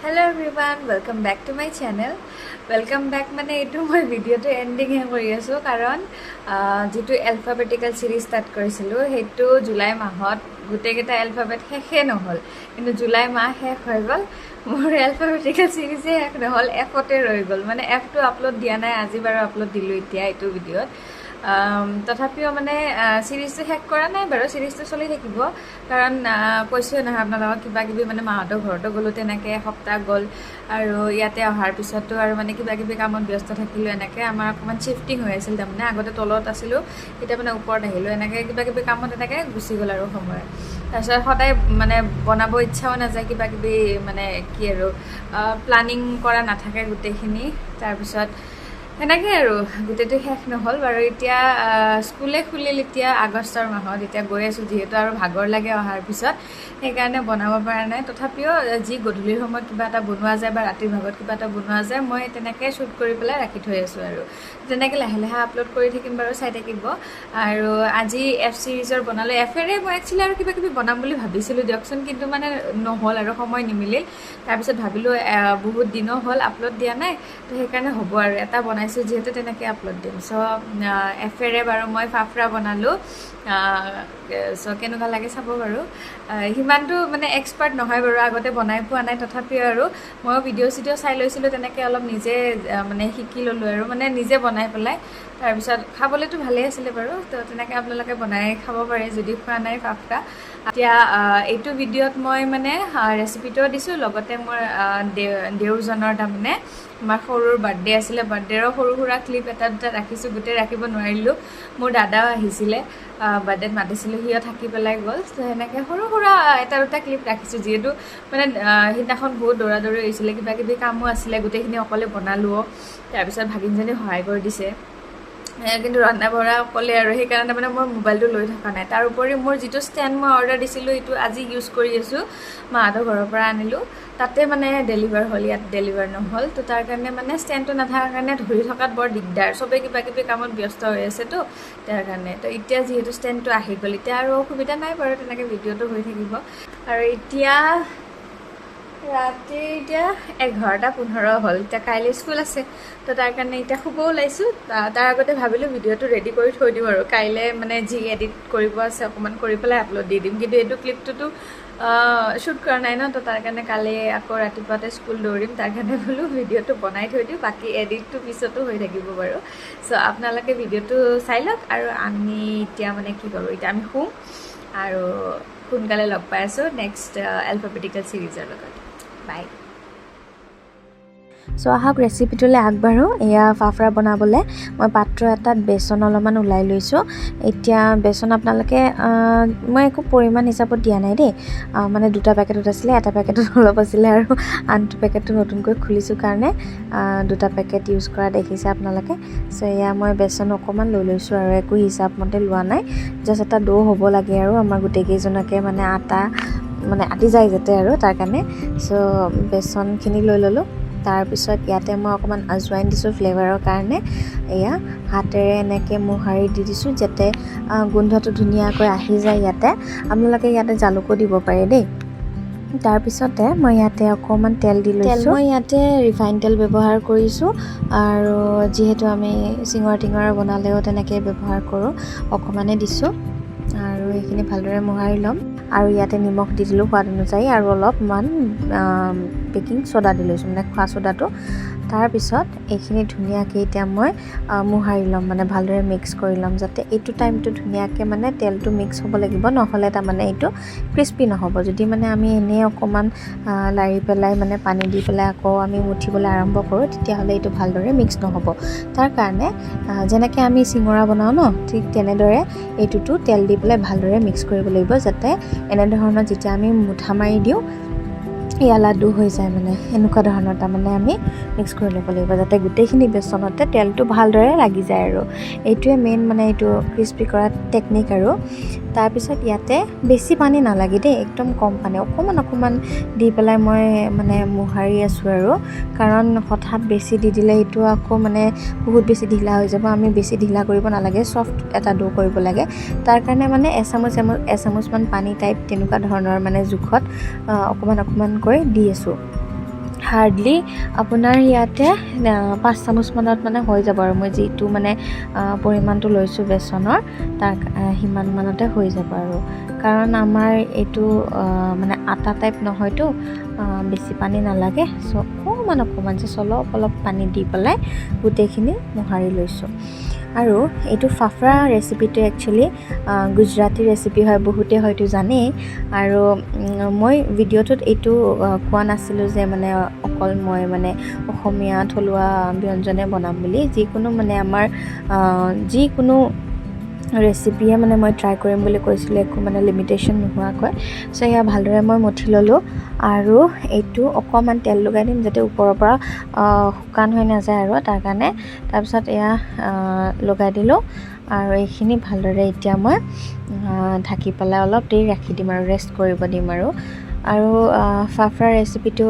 Hello everyone, welcome back to my channel. Welcome back মানে এইটো মই ভিডিওটো এন্ডিং হে কৰি আছো কাৰণ যেটো alphabetical series start কৰিছিলো হেতু জুলাই মাহত গুটেকেটা alphabet শেষে নহল কিন্তু জুলাই মাহ শেষ হৈ গল মোৰ alphabetical series শেষ নহল F তে ৰৈ গল মানে F টো আপলোড দিয়া নাই আজি বাৰ আপলোড দিলো এতিয়া এইটো ভিডিওত তথাপিও মানে সিৰিজটো শেষ কৰা নাই বাৰু সিৰিজটো চলি থাকিব কাৰণ কৈছো না আপোনালোকক কিবা কিবি মানে মাহতৰ ঘৰটো গলো তেনেকে সপ্তাহ গল আৰু ইয়াতে অহাৰ পিছতো আৰু মানে কিবা কিবি কামত ব্যস্ত থাকিলো এনেকে আমাৰ অকমান শিফটিং হৈ আছিল তাৰমানে আগতে তলত আছিলো এটা মানে ওপৰত আহিলো এনেকে কিবা কিবি কামত এনেকে গুছি গল আৰু সময় তাৰছত সদায় মানে বনাব ইচ্ছাও নাযায় কিবা কিবি মানে কি আৰু প্ল্যানিং কৰা নাথাকে গুটেখিনি তাৰ পিছত এনেকে আৰু গুটেটো শেষ নহল বাৰু এতিয়া স্কুলে খুলিল এতিয়া আগষ্টৰ মাহত এতিয়া গৈ আছো যেহেতু আৰু ভাগৰ লাগে অহাৰ পিছত সেইকাৰণে বনাব পৰা নাই তথাপিও যি গধূলিৰ সময়ত কিবা এটা বনোৱা যায় বা ৰাতিৰ ভাগত কিবা এটা বনোৱা যায় মই তেনেকে শুট কৰি পেলাই ৰাখি থৈ আছো আৰু তেনেকে লাহে লাহে আপলোড কৰি থাকিম বাৰু চাই থাকিব আৰু আজি এফ সিৰিজৰ বনালে এফৰে মই একচুয়ালি আৰু কিবা কিবি বনাম বুলি ভাবিছিলো দিয়কচোন কিন্তু মানে নহল আৰু সময় নিমিলিল তাৰ পিছত ভাবিলো বহুত দিনো হল আপলোড দিয়া নাই তো সেইকাৰণে হ'ব আৰু এটা বনাইছো যেহেতু তেনেকে আপলোড দিম সো এফৰে বাৰু মই ফাফৰা বনালো সো কেনেকুৱা লাগে চাব বাৰু হিমানটো মানে এক্সপাৰ্ট নহয় বাৰু আগতে বনাই পোৱা নাই তথাপিও আৰু মই ভিডিও চাই লৈছিলো তেনেকে অলপ নিজে মানে শিকি ললো আৰু মানে নিজে বনাই পেলাই তাৰ পিছত খাবলেতো ভালে আছিল বাৰু তো তেনেকে আপোনালোকে বনাই খাব পাৰে যদি খোৱা নাই ফাফৰা এতিয়া এইটো ভিডিওত মই মানে ৰেচিপিটো দিছো লগতে মোৰ দেউজনৰ তাৰমানে আমাৰ সৰুৰ বাৰ্থডে আছিলে বাৰ্থডেৰ সৰু সুৰা ক্লিপ এটা দুটা ৰাখিছো গুটে ৰাখিব নোৱাৰিলো মোৰ দাদাও আহিছিলে বাৰ্থডেত মাতিছিল হিও থাকি পেলাই গল তো এনেকে সৰু সুৰা এটা দুটা ক্লিপ ৰাখিছো যেহেতু মানে হিদিনাখন বহুত দৌৰা হৈছিলে কিবা কিবি কামো আছিলে গুটেখিনি অকলে বনালো তাৰ পিছত ভাগিনজনী সহায় কৰি দিছে কিন্তু ৰন্ধা বঢ়া অকলে আৰু সেইকাৰণে মানে মই মোবাইলটো লৈ থকা নাই তাৰ উপৰি মোৰ যেটো ষ্টেণ্ড মই অৰ্ডাৰ দিছিলো এইটো আজি ইউজ কৰি আছো মাহঁতৰ ঘৰৰ পৰা আনিলো তাতে মানে ডেলিভাৰ হল ইয়াত ডেলিভাৰ নহল তো তাৰ কাৰণে মানে ষ্টেণ্ডটো নাথাকাৰ কাৰণে ধৰি থকাত বৰ দিগদাৰ সবে কিবা কিবি কামত ব্যস্ত হৈ আছে তো তাৰ কাৰণে তো এতিয়া যেহেতু ষ্টেণ্ডটো আহি গল এতিয়া আৰু অসুবিধা নাই বাৰু তেনেকে ভিডিওটো হৈ থাকিব আৰু এতিয়া ৰাতি এতিয়া 11:15 হল এতিয়া কাইলে স্কুল আছে তো তাৰ কাৰণে এতিয়া খুব ওলাইছো তাৰ আগতে ভাবিলো ভিডিওটো ৰেডি কৰি থৈ দিম আৰু কাইলে মানে জি এডিট কৰিব আছে অকমান কৰি পেলাই আপলোড দি দিম কিন্তু এটো ক্লিপটো শুট কৰা নাই ন তো তাৰ কাৰণে কালি আকৌ ৰাতিপুৱাতে স্কুল দৌৰিম তাৰ কাৰণে বলো ভিডিওটো বনাই থৈ দিও বাকি এডিটটো পিছতো হৈ থাকিব বাৰু সো আপোনালোকে ভিডিওটো চাই লওক আৰু আমি এতিয়া মানে কি কৰো এতিয়া আমি শুম আৰু সোনকালে লগ পাই আছো নেক্সট alphabetical সিৰিজৰ লগত বাই সো আহক ৰেচিপিটোলৈ আগবাঢ়ো এয়া ফাফৰা বনাবলৈ মই পাত্ৰ এটাত বেচন অলপমান উলাই লৈছো এতিয়া বেচন আপোনালোকে মই একো পৰিমাণ হিচাপত দিয়া নাই দেই মানে দুটা পেকেটত আছিলে এটা পেকেটত অলপ আছিলে আৰু আনটো পেকেটটো নতুনকৈ খুলিছো কাৰণে দুটা পেকেট ইউজ কৰা দেখিছে আপোনালোকে সো এয়া মই বেচন অকমান লৈ লৈছো আৰু একো হিচাপ মতে লোৱা নাই জাস্ট এটা ডো হ'ব লাগে আৰু আমাৰ গোটেই কেইজনকে মানে আটা মানে আটি যায় যেতে আৰু তাৰ কাৰণে সো বেচনখিনি লৈ ললো তাৰ পিছত ইয়াতে মই অকমান আজৱাইন দিছো ফ্লেভাৰৰ কাৰণে এয়া হাতেৰে এনেকে মোহাৰি দি দিছো যাতে গোন্ধটো ধুনিয়াকৈ আহি যায় ইয়াতে আপোনালোকে ইয়াতে জালুকো দিব পাৰে দেই তাৰ পিছতে মই ইয়াতে অকমান তেল দি লৈছো মই ইয়াতে ৰিফাইন তেল ব্যৱহাৰ কৰিছো আৰু যেহেতু আমি সিঙৰা বনালেও তেনেকে ব্যৱহাৰ কৰো অকমানে দিছো আৰু এইখিনি ভালদৰে মোহাৰি লম আৰু ইয়াতে নিমখ দি দিলো সোৱাদ অনুযায়ী আৰু অলপমান বেকিং সোডা দি লৈছো মানে খোৱা সোডাটো তাৰ পিছত এইখিনি ধুনিয়াকৈ এতিয়া মই মোহাৰি লম মানে ভালদৰে মিক্স কৰি লম যাতে এইটো টাইমটো ধুনিয়াকৈ মানে তেলটো মিক্স হ'ব লাগিব নহলে তাৰ মানে এইটো ক্ৰিস্পি নহব যদি মানে আমি এনে অকমান লাৰি পেলাই মানে পানী দি পেলাই আকৌ আমি মুঠিবলৈ আৰম্ভ কৰো তেতিয়া হলে এইটো ভালদৰে মিক্স নহব তাৰ কাৰণে যেনেকৈ আমি সিঙৰা বনাও ন ঠিক তেনেদৰে এইটোটো তেল দি পেলাই ভালদৰে মিক্স কৰিব লাগিব যাতে এনে ধৰণৰ যেতিয়া আমি মুঠা মাৰি দিও ইয়া লাডু হৈ যায় মানে এনেকুৱা ধৰণৰ তাৰ মানে আমি মিক্স কৰি ল'ব লাগিব যাতে গোটেইখিনি বেচনতে তেলটো ভালদৰে লাগি যায় আৰু এইটোৱে মেইন মানে এইটো ক্ৰিস্পি কৰা টেকনিক আৰু তাৰ পিছত ইয়াতে বেছি পানী নালাগে দেই একদম কম পানী অকমান দি পেলাই মই মানে মোহাৰি আছো আৰু কাৰণ হঠাৎ বেছি দি দিলে এইটো আকৌ মানে বহুত বেছি ঢিলা হৈ যাব আমি বেছি ঢিলা কৰিব নালাগে সফট এটা ডো কৰিব লাগে তাৰ কাৰণে মানে এচামুচ মান পানী টাইপ তেনেকুৱা ধৰণৰ মানে জুখত অকমান কৰি দি আছো হাৰ্ডলি আপোনাৰ ইয়াতে 5 চামুচমানত মানে হৈ যাব আৰু মই যিটো মানে পৰিমাণটো লৈছোঁ বেচনৰ তাৰ সিমান মানতে হৈ যাব আৰু কাৰণ আমাৰ এইটো মানে আটা টাইপ নহয়তো বেছি পানী নালাগে চ' অকণমান যে অলপ পানী দি পেলাই গোটেইখিনি মোহাৰি লৈছোঁ আৰু এইটো ফাফৰা ৰেচিপিটো একচুৱেলি গুজৰাটী ৰেচিপি হয় বহুতে হয়তো জানেই আৰু মই ভিডিঅ'টোত এইটো কোৱা নাছিলোঁ যে মানে অকল মই মানে অসমীয়া থলুৱা ব্যঞ্জনে বনাম বুলি যিকোনো মানে আমাৰ যিকোনো ৰেচিপিয়ে মানে মই ট্ৰাই কৰিম বুলি কৈছিলোঁ একো মানে লিমিটেশ্যন নোহোৱাকৈ চ' এয়া ভালদৰে মই মঠি ল'লোঁ আৰু এইটো অকণমান তেল লগাই দিম যাতে ওপৰৰ পৰা শুকান হৈ নাযায় আৰু তাৰ কাৰণে তাৰপিছত এয়া লগাই দিলোঁ আৰু এইখিনি ভালদৰে এতিয়া মই ঢাকি পেলাই অলপ দেৰি ৰাখি দিম আৰু ৰেষ্ট কৰিব দিম আৰু ফাফৰা ৰেচিপিটো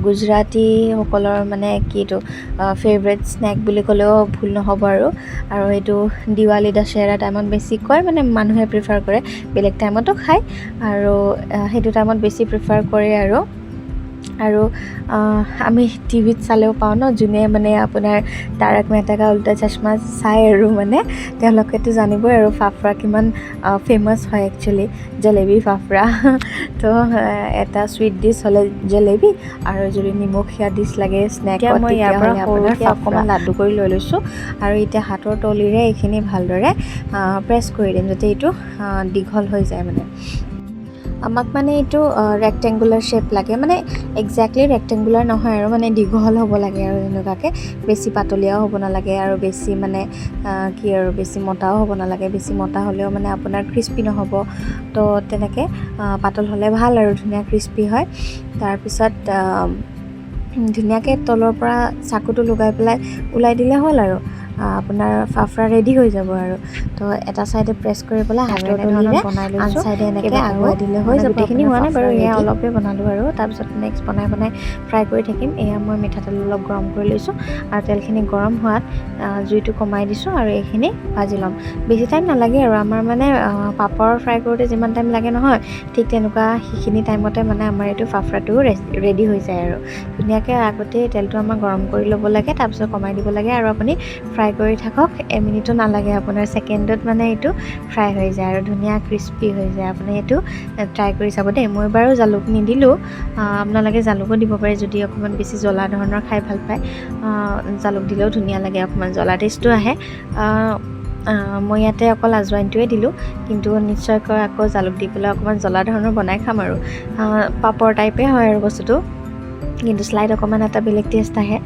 গুজৰাটীসকলৰ মানে কিটো ফেভৰেট স্নেক বুলি ক'লেও ভুল নহ'ব আৰু এইটো দিৱালী দশেৰা টাইমত বেছিকৈ মানে মানুহে প্ৰিফাৰ কৰে বেলেগ টাইমতো খায় আৰু সেইটো টাইমত বেছি প্ৰিফাৰ কৰে আৰু আমি টিভিত চালেও পাওঁ ন যোনে মানে আপোনাৰ তাৰক মেহতা কা উল্টা চশমা চাই আৰু মানে তেওঁলোকেতো জানিবই আৰু ফাফৰা কিমান ফেমাছ হয় একচুৱেলি জলেবি ফাফৰা তো এটা সুইট ডিছ হ'লে জলেবি আৰু যদি নিমখীয়া ডিছ লাগে স্নেকত মই ইয়াৰ পৰা সৰুকৈ অকণমান লাডু কৰি লৈ লৈছোঁ আৰু এতিয়া হাতৰ তলিৰে এইখিনি ভালদৰে প্ৰেছ কৰি দিম যাতে এইটো দীঘল হৈ যায় মানে আমাক মানে এইটো ৰেক্টেংগুলাৰ শ্বেপ লাগে মানে একজেক্টলি ৰেক্টেংগুলাৰ নহয় আৰু মানে দীঘল হ'ব লাগে আৰু এনেকুৱাকৈ বেছি পাতলীয়াও হ'ব নালাগে আৰু বেছি মানে কি আৰু বেছি মোটাও হ'ব নালাগে বেছি মোটা হ'লেও মানে আপোনাৰ ক্ৰিস্পি নহ'ব তো তেনেকৈ পাতল হ'লে ভাল আৰু ধুনীয়া ক্ৰিস্পি হয় তাৰপিছত ধুনীয়াকৈ তলৰ পৰা চাকুটো লগাই পেলাই ওলাই দিলে হ'ল আৰু আপোনাৰ ফাফৰা ৰেডি হৈ যাব আৰু তো এটা চাইডে প্ৰেছ কৰি পেলাই হাতৰ তলিৰে বনাই লৈছোঁ আন চাইডে এনেকৈ আগুৱাই দিলে হৈ যাব গোটেইখিনি হোৱা নাই বাৰু এয়া অলপে বনালোঁ আৰু তাৰপিছত নেক্সট বনাই ফ্ৰাই কৰি থাকিম এয়া মই মিঠাতেল অলপ গৰম কৰি লৈছোঁ আৰু তেলখিনি গৰম হোৱাত জুইটো কমাই দিছোঁ আৰু এইখিনি ভাজি ল'ম বেছি টাইম নালাগে আৰু আমাৰ মানে পাপৰ ফ্ৰাই কৰোঁতে যিমান টাইম লাগে নহয় ঠিক তেনেকুৱা সেইখিনি টাইমতে মানে আমাৰ এইটো ফাফৰাটো ৰেডি হৈ যায় আৰু ধুনীয়াকৈ আগতে তেলটো আমাৰ গৰম কৰি ল'ব লাগে তাৰপিছত কমাই দিব লাগে আৰু আপুনি ফ্ৰাই কৰি থাকক এমিনিটো নালাগে আপোনাৰ ছেকেণ্ডত মানে এইটো ফ্ৰাই হৈ যায় আৰু ধুনীয়া ক্ৰিস্পি হৈ যায় আপুনি এইটো ট্ৰাই কৰি চাব দেই মই বাৰু জালুক নিদিলোঁ আপোনালোকে জালুকো দিব পাৰে যদি অকণমান বেছি জ্বলা ধৰণৰ খাই ভাল পায় জালুক দিলেও ধুনীয়া লাগে অকণমান জ্বলা টেষ্টটো আহে মই ইয়াতে অকল আজৱাইনটোৱে দিলোঁ কিন্তু নিশ্চয়কৈ আকৌ জালুক দি পেলাই অকণমান জ্বলা ধৰণৰ বনাই খাম আৰু পাপৰ টাইপে হয় আৰু বস্তুটো কিন্তু শ্লাইড অকণমান এটা বেলেগ টেষ্ট আহে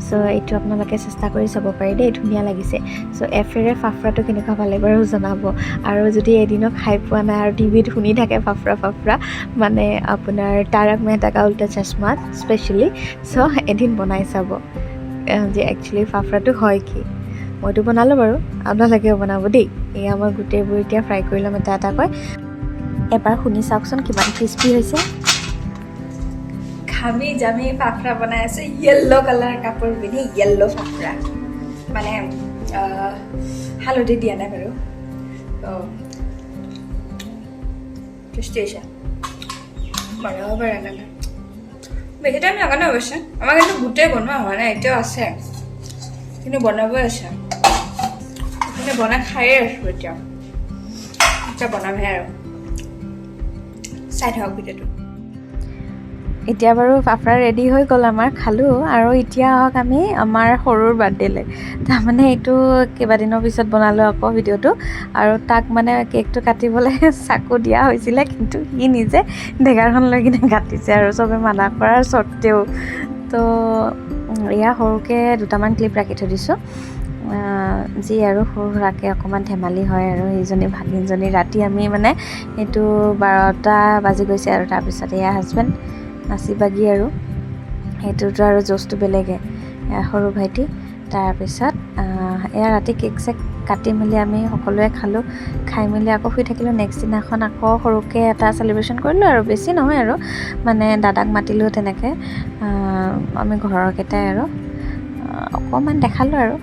চ' এইটো আপোনালোকে চেষ্টা কৰি চাব পাৰে দেই ধুনীয়া লাগিছে চ' এফেৰে ফাফৰাটো কেনেকুৱা পালে বাৰু জনাব আৰু যদি এদিনো খাই পোৱা নাই আৰু টিভিত শুনি থাকে ফাফৰা মানে আপোনাৰ তাৰক মেহতা কা উল্টা চশমাত স্পেচিয়েলি চ' এদিন বনাই চাব যে একচুৱেলি ফাফৰাটো হয় কি মইতো বনালোঁ বাৰু আপোনালোকেও বনাব দেই এয়া মই গোটেইবোৰ এতিয়া ফ্ৰাই কৰি ল'ম এটা এটাকৈ এবাৰ শুনি চাওকচোন কিমান ক্ৰিস্পি হৈছে ঘামি জামি ফাফৰা বনাই আছে য়েল্লো কালাৰ কাপোৰ পিন্ধি য়েল্লো ফাফৰা মানে হালধি দিয়া নাই বাৰু টেষ্টি হৈছে বনাব পাৰে এনেকৈ বেছি টাইম লগা নাই অৱশ্যে আমাৰ কিন্তু গোটেই বনোৱা হোৱা নাই এতিয়াও আছে কিন্তু বনাবই আছে কিন্তু বনাই খায়ে আছোঁ এতিয়া বনামহে আৰু চাই থাকক ভিডিঅ'টো এতিয়া বাৰু ফাফৰা ৰেডি হৈ গ'ল আমাৰ খালোঁ আৰু এতিয়া আহক আমি আমাৰ সৰুৰ বাৰ্থডেলৈ তাৰমানে এইটো কেইবাদিনৰ পিছত বনালোঁ আকৌ ভিডিঅ'টো আৰু তাক মানে কেকটো কাটিবলৈ চাকু দিয়া হৈছিলে কিন্তু সি নিজে ডেগাৰখন লৈ কিনে কাটিছে আৰু চবে মানা কৰাৰ স্বত্তেও তো এয়া সৰুকৈ দুটামান ক্লিপ ৰাখি থৈ দিছোঁ যি আৰু সৰু সুৰাকৈ অকণমান ধেমালি হয় আৰু সেইজনী ভাগিনজনী ৰাতি আমি মানে এইটো 12টা বাজি গৈছে আৰু তাৰপিছত এয়া হাজবেণ্ড নাচি বাগি আৰু সেইটোতো আৰু জোচটো বেলেগে সৰু ভাইটি তাৰপিছত এয়া ৰাতি কেক চেক কাটি মেলি আমি সকলোৱে খালোঁ খাই মেলি আকৌ শুই থাকিলোঁ নেক্সট দিনাখন আকৌ সৰুকৈ এটা চেলিব্ৰেশ্যন কৰিলোঁ আৰু বেছি নহয় আৰু মানে দাদাক মাতিলোঁ তেনেকৈ আমি ঘৰৰ কেইটাই আৰু অকণমান দেখালোঁ আৰু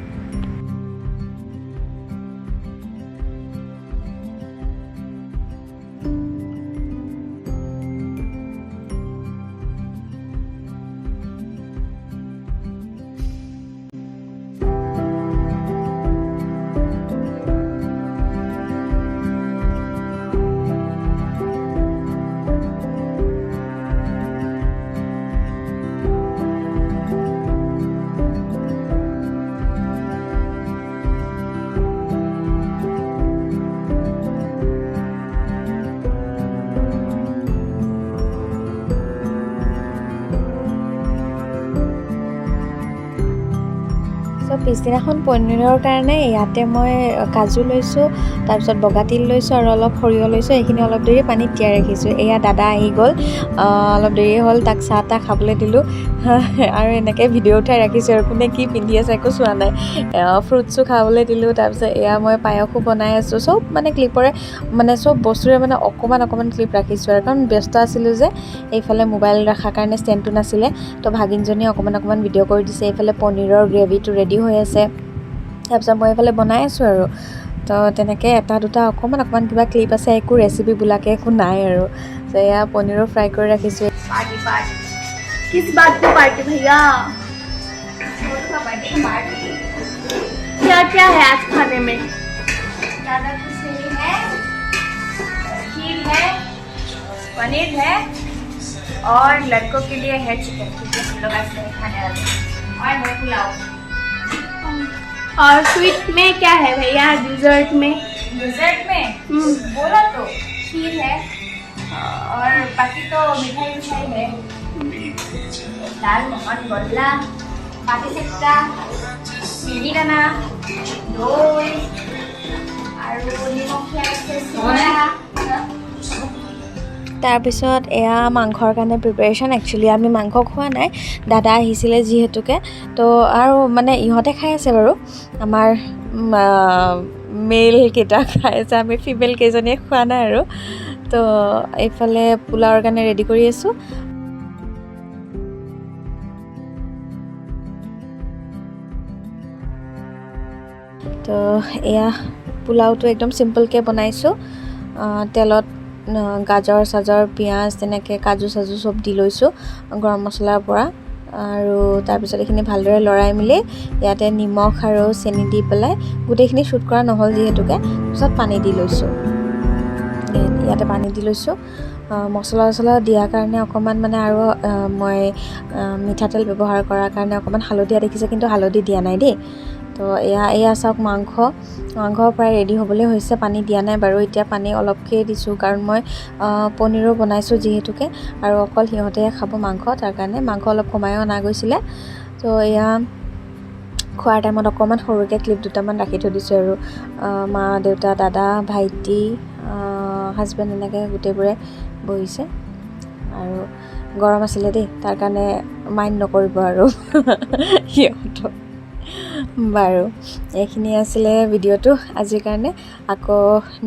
চ' পিছদিনাখন পনীৰৰ কাৰণে ইয়াতে মই কাজু লৈছোঁ, তাৰপিছত বগা তিল লৈছোঁ আৰু অলপ সৰিয়হ লৈছোঁ। এইখিনি অলপ দেৰি পানীত তিয়াই ৰাখিছোঁ। এয়া দাদা আহি গ'ল, অলপ দেৰি হ'ল, তাক চাহ তাহ খাবলৈ দিলোঁ আৰু এনেকৈ ভিডিঅ' উঠাই ৰাখিছোঁ আৰু কোনে কি পিন্ধি আছে একো চোৱা নাই। ফ্ৰুটছো খাবলৈ দিলোঁ। তাৰপিছত এয়া মই পায়সো বনাই আছোঁ। চব মানে ক্লিপৰে মানে চব বস্তুৰে মানে অকণমান ক্লিপ ৰাখিছোঁ আৰু কাৰণ ব্যস্ত আছিলোঁ যে। এইফালে মোবাইল ৰখাৰ কাৰণে ষ্টেণ্ডটো নাছিলে, তো ভাগিনজনীয়ে অকণমান ভিডিঅ' কৰি দিছে। এইফালে পনীৰৰ গ্ৰেভিটো ৰেডি হৈ আছে, তাৰপিছত মই এইফালে বনাই আছোঁ আৰু। তো তেনেকৈ এটা দুটা অকণমান কিবা ক্লিপ আছে, একো ৰেচিপি বোলাকৈ একো নাই আৰু। তো এয়া পনীৰো ফ্ৰাই কৰি ৰাখিছোঁ। पार्टी पार्टी किस बात की पार्टी भैया? क्या क्या है आज खाने में? ज़्यादा कुछ नहीं है, खीर है, पनीर है और लड़कों के लिए है चिकन, क्योंकि हम लोग ऐसे खाने वाले हैं, और है पुलाव। और स्वीट में क्या है भैया? डिजर्ट में? डिजर्ट में बोला तो खीर है और बाकी तो मिठाई है, दाल मोहन गोल्ला, पाटी सेक्टा, मिरी दाना, दही আৰু নিমখীয়া আছে চিৰা। তাৰপিছত এয়া মাংসৰ কাৰণে প্ৰিপেৰেশ্যন। একচুৱেলি আমি মাংস খোৱা নাই, দাদা আহিছিলে যিহেতুকে, তো আৰু মানে ইহঁতে খাই আছে বাৰু, আমাৰ মেল কেইটা খাই আছে, আমি ফিমেল কেইজনীয়ে খোৱা নাই আৰু। তো এইফালে পোলাওৰ কাৰণে ৰেডি কৰি আছোঁ। তো এয়া পোলাওটো একদম চিম্পলকৈ বনাইছোঁ। তেলত গাজৰ চাজৰ পিঁয়াজ তেনেকৈ কাজু চাজু চব দি লৈছোঁ গৰম মছলাৰ পৰা। আৰু তাৰপিছত এইখিনি ভালদৰে লৰাই মেলি ইয়াতে নিমখ আৰু চেনি দি পেলাই, গোটেইখিনি শ্বুট কৰা নহ'ল যিহেতুকে, তাৰপিছত পানী দি লৈছোঁ। ইয়াতে পানী দি লৈছোঁ। মছলা চছলা দিয়াৰ কাৰণে অকণমান মানে আৰু মই মিঠাতেল ব্যৱহাৰ কৰাৰ কাৰণে অকণমান হালধীয়া দেখিছে, কিন্তু হালধি দিয়া নাই দেই। তো এয়া চাওক মাংস প্ৰায় ৰেডি হ'বলৈ হৈছে। পানী দিয়া নাই বাৰু, এতিয়া পানী অলপকৈ দিছোঁ, কাৰণ মই পনীৰো বনাইছোঁ যিহেতুকে, আৰু অকল সিহঁতে খাব মাংস, তাৰ কাৰণে মাংস অলপ কমায়ো অনা গৈছিলে। তো এয়া খোৱাৰ টাইমত অকণমান সৰুকৈ ক্লিপ দুটামান ৰাখি থৈ দিছোঁ আৰু। মা দেউতা দাদা ভাইটি হাজবেণ্ড এনেকৈ গোটেইবোৰে বহিছে। আৰু গৰম আছিলে দেই, তাৰ কাৰণে মাইণ্ড নকৰিব আৰু সিহঁতক। বাৰু এইখিনি আছিলে ভিডিঅ'টো আজিৰ কাৰণে। আকৌ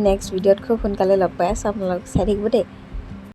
নেক্সট ভিডিঅ'ত খুব সোনকালে লগ পাই আছোঁ, আপোনালোক চাই থাকিব দেই।